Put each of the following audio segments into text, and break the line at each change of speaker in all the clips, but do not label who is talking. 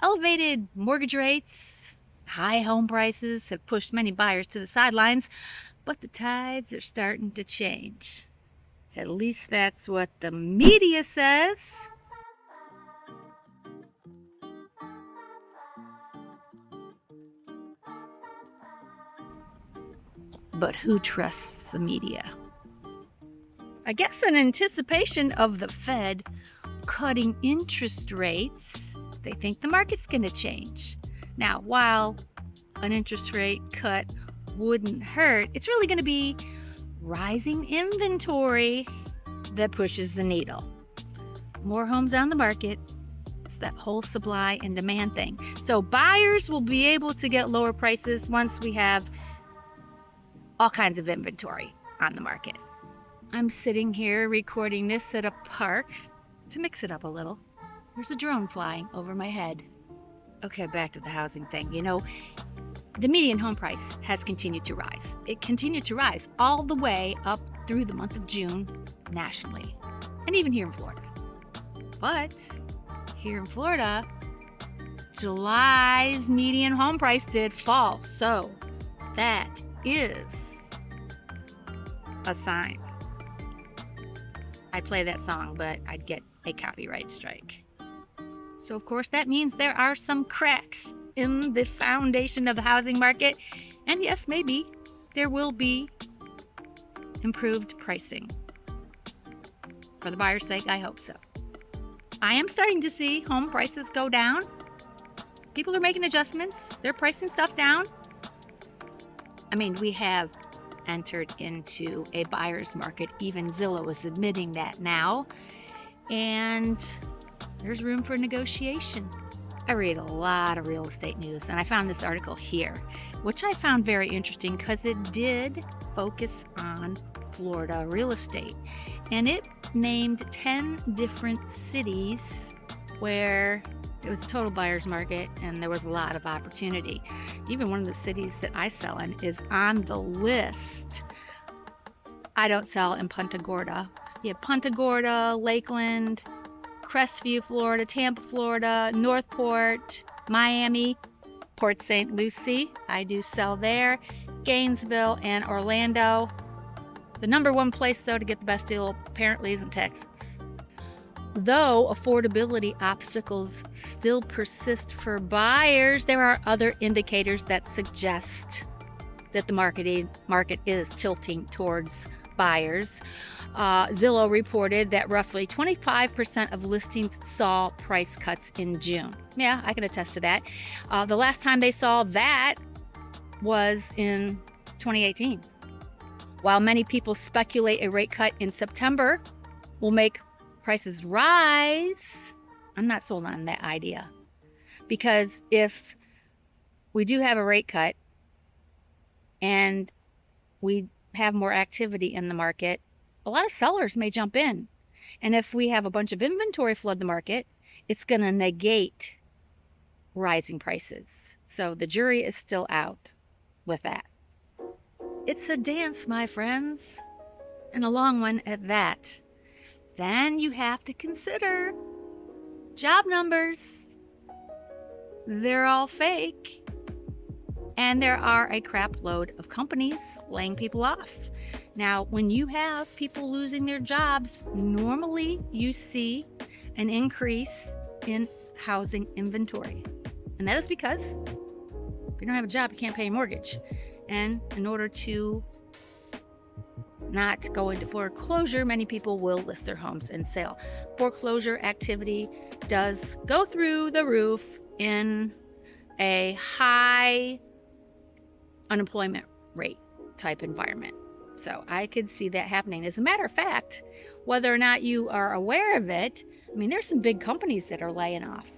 Elevated mortgage rates, high home prices have pushed many buyers to the sidelines, but the tides are starting to change. At least that's what the media says. But who trusts the media? I guess in anticipation of the Fed cutting interest rates, they think the market's going to change. Now, while an interest rate cut wouldn't hurt, it's really going to be rising inventory that pushes the needle. More homes on the market. It's that whole supply and demand thing. So buyers will be able to get lower prices once we have all kinds of inventory on the market. I'm sitting here recording this at a park to mix it up a little. There's a drone flying over my head. Okay, back to the housing thing. You know, the median home price has continued to rise. It continued to rise all the way up through the month of June nationally, and even here in Florida. But here in Florida, July's median home price did fall. So that is a sign. I'd play that song, but I'd get a copyright strike. So of course that means there are some cracks in the foundation of the housing market. And yes, maybe there will be improved pricing. For the buyer's sake, I hope so. I am starting to see home prices go down. People are making adjustments. They're pricing stuff down. I mean, we have entered into a buyer's market. Even Zillow is admitting that now. And there's room for negotiation. I read a lot of real estate news, and I found this article here, which I found very interesting because it did focus on Florida real estate. And it named 10 different cities where it was a total buyer's market and there was a lot of opportunity. Even one of the cities that I sell in is on the list. I don't sell in Punta Gorda. You have Punta Gorda, Lakeland, Crestview, Florida, Tampa, Florida, Northport, Miami, Port St. Lucie. I do sell there. Gainesville and Orlando. The number one place, though, to get the best deal apparently is in Texas. Though affordability obstacles still persist for buyers, there are other indicators that suggest that the market is tilting towards buyers. Zillow reported that roughly 25% of listings saw price cuts in June. Yeah, I can attest to that. The last time they saw that was in 2018. While many people speculate a rate cut in September will make prices rise, I'm not sold on that idea. Because if we do have a rate cut and we have more activity in the market, a lot of sellers may jump in. And if we have a bunch of inventory flood the market, it's going to negate rising prices. So the jury is still out with that. It's a dance, my friends, and a long one at that. Then you have to consider job numbers. They're all fake. And there are a crap load of companies laying people off. Now, when you have people losing their jobs, normally you see an increase in housing inventory. And that is because if you don't have a job, you can't pay your mortgage. And in order to not go into foreclosure, many people will list their homes and sale. Foreclosure activity does go through the roof in a high unemployment rate type environment. So I could see that happening. As a matter of fact, whether or not you are aware of it, I mean, there's some big companies that are laying off.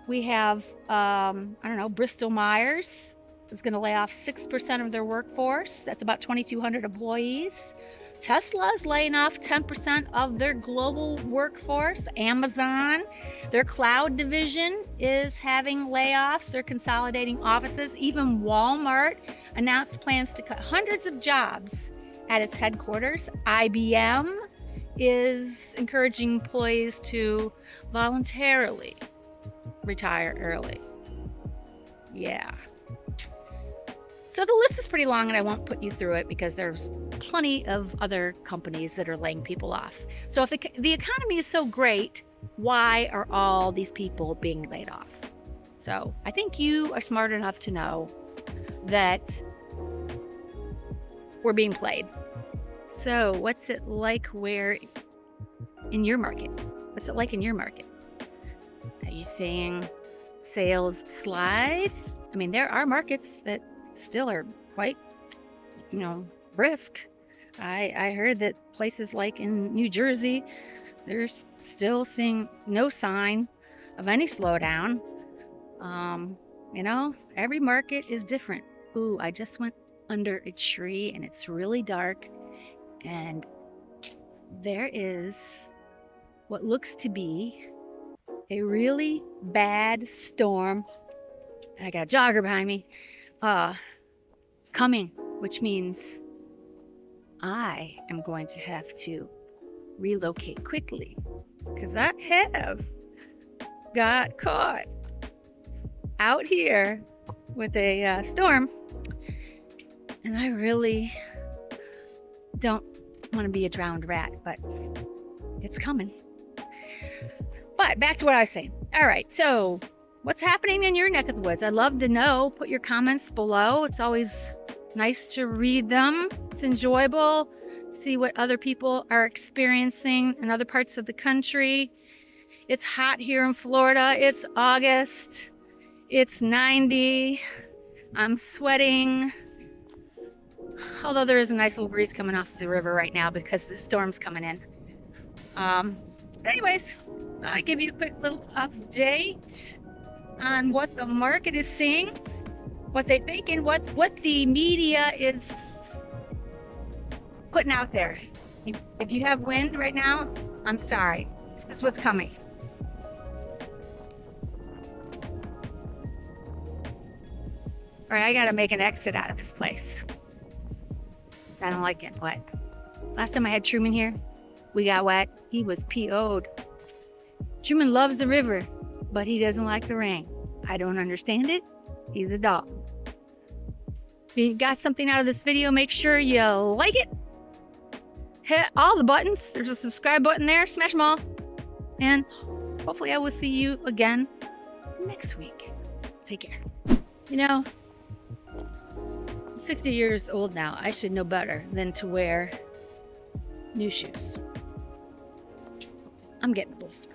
We have, Bristol Myers is going to lay off 6% of their workforce. That's about 2,200 employees. Tesla's laying off 10% of their global workforce. Amazon, their cloud division, is having layoffs. They're consolidating offices. Even Walmart announced plans to cut hundreds of jobs at its headquarters. IBM is encouraging employees to voluntarily retire early. Yeah. So the list is pretty long, and I won't put you through it because there's plenty of other companies that are laying people off. So if the economy is so great, why are all these people being laid off? So I think you are smart enough to know that we're being played. So what's it like in your market? What's it like in your market? Are you seeing sales slide? I mean, there are markets that still are quite, brisk. I heard that places like in New Jersey, they're still seeing no sign of any slowdown. Every market is different. Ooh, I just went under a tree and it's really dark, and there is what looks to be a really bad storm. I got a jogger behind me, coming, which means I am going to have to relocate quickly because I have got caught out here with a storm, and I really don't want to be a drowned rat, but it's coming. But back to what I was saying. All right, so what's happening in your neck of the woods? I'd love to know. Put your comments below. It's always nice to read them. It's enjoyable. See what other people are experiencing in other parts of the country. It's hot here in Florida. It's August. It's 90. I'm sweating. Although there is a nice little breeze coming off the river right now because the storm's coming in. Anyways, I give you a quick little update on what the market is seeing, what they think, and what the media is putting out there. If you have wind right now, I'm sorry. This is what's coming. All right, I gotta make an exit out of this place. I don't like it. What? Last time I had Truman here, we got wet. He was PO'd. Truman loves the river, but he doesn't like the rain. I don't understand it. He's a dog. If you got something out of this video, make sure you like it. Hit all the buttons. There's a subscribe button there. Smash them all. And hopefully I will see you again next week. Take care. I'm 60 years old now. I should know better than to wear new shoes. I'm getting a blister.